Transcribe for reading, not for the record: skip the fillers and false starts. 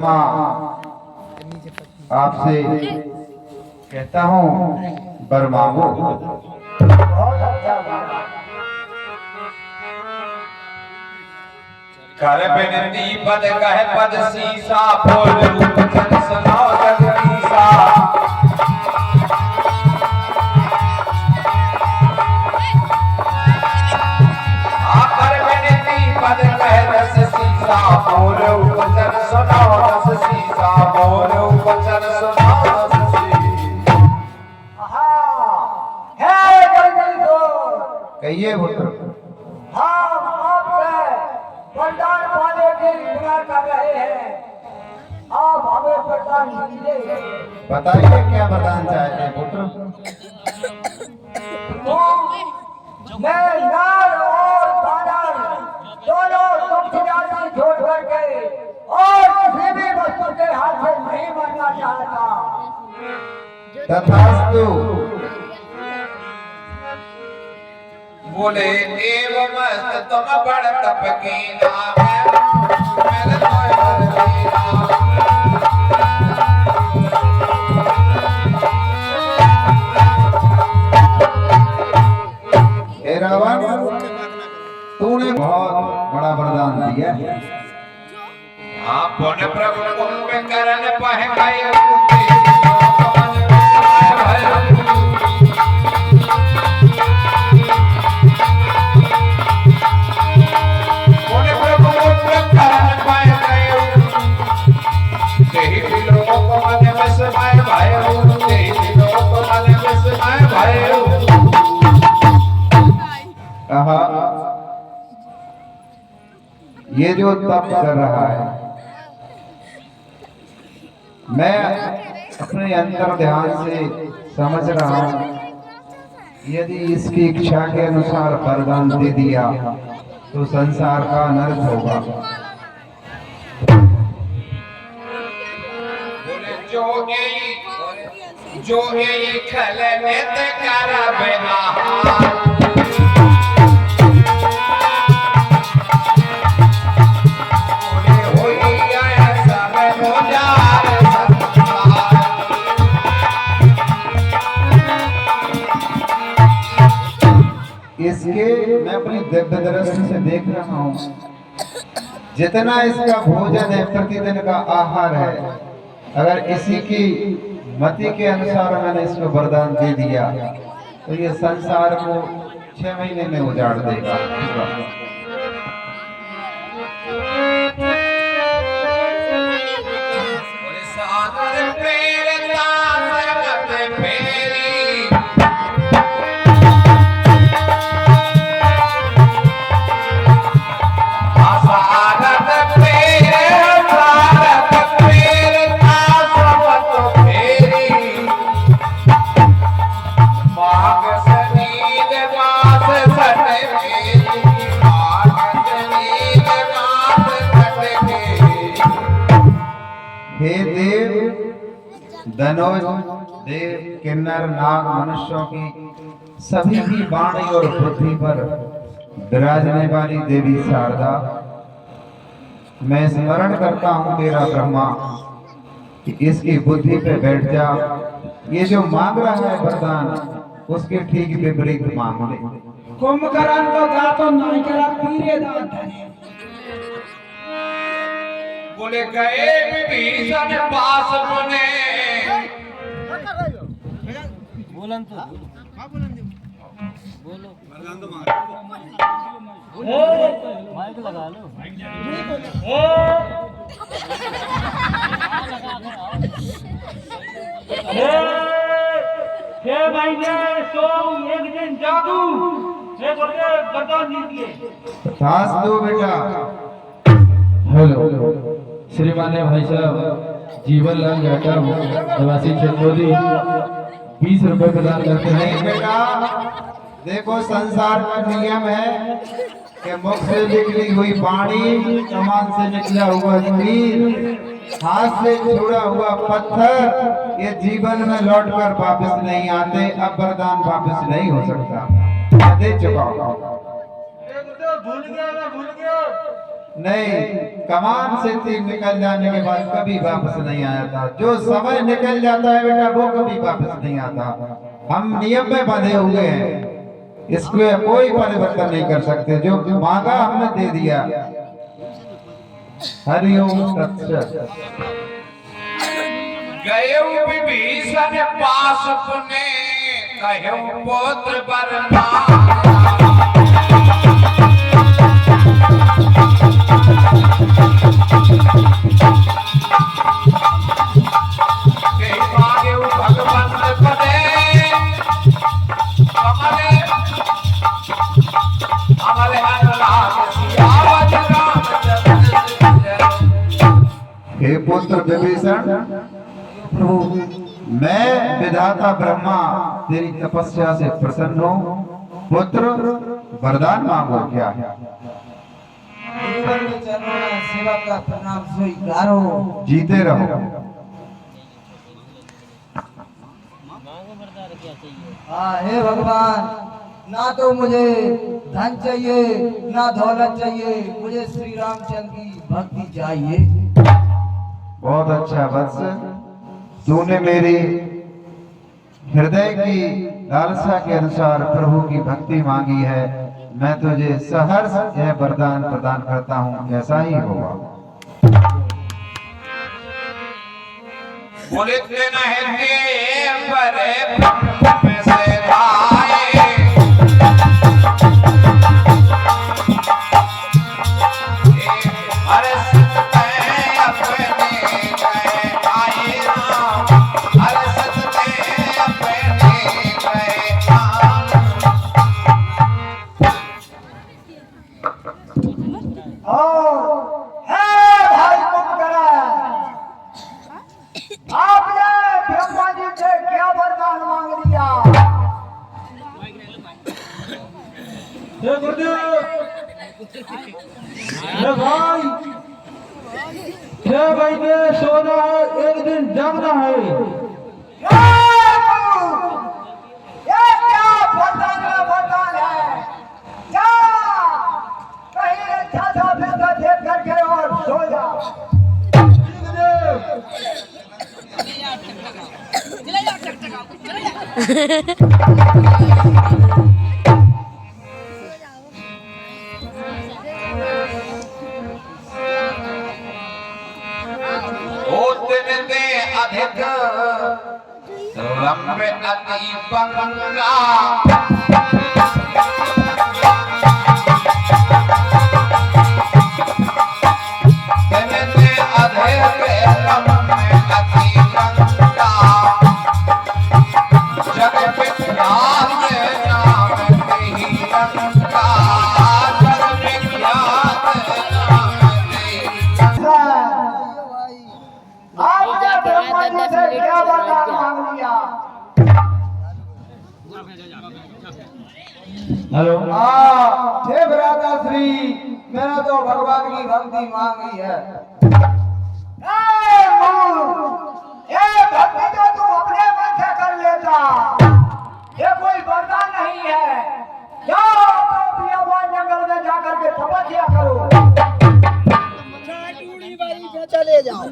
माँ आपसे कहता हूँ वर मांगो। कर बिनती पद कह पद सीसा बोल रूप जन सुनाओ जगदीसा। कर बिनती पद कह रस सीसा बोल रूप जन सुनाओ रस सीसा बोल रूप जन सुनाओ रस सीसा। है जगदीश्वर, कहिए पुत्र। हम आपसे वरदान पाने की इच्छा कर रहे हैं, आप हमें वरदान दीजिए। बताइए क्या वरदान चाहते हैं पुत्र। तो मैं नार और बानर दोनों दुख जाति छोड़ करके और किसी भी वस्तु के हाथ से नहीं मरना चाहता। तथास्तु। बोले एव मस्त तुम बड़ तप की नाम मेरे कोई हे रावण, तूने बहुत बड़ा वरदान दिया। हाँ पुन प्रभु कुंभ करन पह गए ये जो तप कर रहा है, मैं अपने अंतर ध्यान से समझ रहा हूं, यदि इसकी इच्छा के अनुसार वरदान दे दिया तो संसार का अनर्थ होगा। जो खल नित करबे आहार इसके मैं अपनी दिव्य दृष्टि से देख रहा हूँ, जितना इसका भोजन है, प्रतिदिन का आहार है, अगर इसी की मति के अनुसार मैंने इसको वरदान दे दिया तो ये संसार को 6 महीने में उजाड़ देगा। हे देव, धनुष देव, किन्नर, नाग, मनुष्यों की सभी की वाणी और बुद्धि पर विराजने वाली देवी शारदा, मैं स्मरण करता हूँ तेरा ब्रह्मा कि इसकी बुद्धि पे बैठ जा। ये जो मांग रहा है वरदान, उसके ठीक विपरीत मांग ले। कुंभकर्ण तो गातो नहीं करा पीरे दांत है। बोले गए विभीषण पास मुने बोलन तो बोलो माइक लगा लो। एक दिन जादू वरदान दीजिए। दो बेटा। हेलो श्रीमान्य भाई साहब, जीवन लाल जाटव निवासी चंदोली 20 रुपए प्रदान करते हैं। नहीं बेटा, देखो संसार का नियम है कि मुख से निकली हुई वाणी, कमान से निकला हुआ तीर, हाथ से छोड़ा हुआ पत्थर, ये जीवन में लौटकर वापस नहीं आते। अब वरदान वापस नहीं हो सकता। दे चुका हूं। भूल गया। नहीं, कमान से तीर निकल जाने के बाद कभी वापस नहीं आया था। जो समय निकल जाता है बेटा वो कभी वापस नहीं आता। हम नियम में बंधे हुए हैं, इसमें कोई परिवर्तन नहीं कर सकते। जो मांगा हमने दे दिया। हरिओम तत्सत। गए विभीषण पास पुने कहे पुत्र बरना हे पुत्र विभीषण, प्रभु मैं विधाता ब्रह्मा तेरी तपस्या से प्रसन्न हूँ। पुत्र वरदान मांगो क्या है? सेवा का प्रणाम स्वीकारो। जीते रहो। हाँ हे भगवान, ना तो मुझे धन चाहिए ना दौलत चाहिए, मुझे श्री रामचंद्र की भक्ति चाहिए। बहुत अच्छा वत्स, तूने मेरी हृदय की लालसा के अनुसार प्रभु की भक्ति मांगी है। मैं तुझे सहर्ष यह वरदान प्रदान करता हूँ, ऐसा ही होगा। बोले नहीं बड़े में से आए अरे सत्य अपने गए आए राम, अरे सत्य अपने गए भाई कुंभकर्ण, आपने ब्रह्मा जी से क्या वरदान मांग लिया? हे गुरुदेव, हे भाई ने सोना है, एक दिन जगना है। ये क्या वरदान है? जा कहीं अच्छा सा बिस्तर देख करके और सो जा। अधिक लंबे अति बंगा हेलो, हे भ्राता श्री, मैंने तो भगवान की भक्ति मांगी है। ये भक्ति तो तू अपने मन से कर लेता, ये कोई वरदान नहीं है। जाओ तो बियाबान जंगल में जाकर के तपस्या करो। चले जाओ।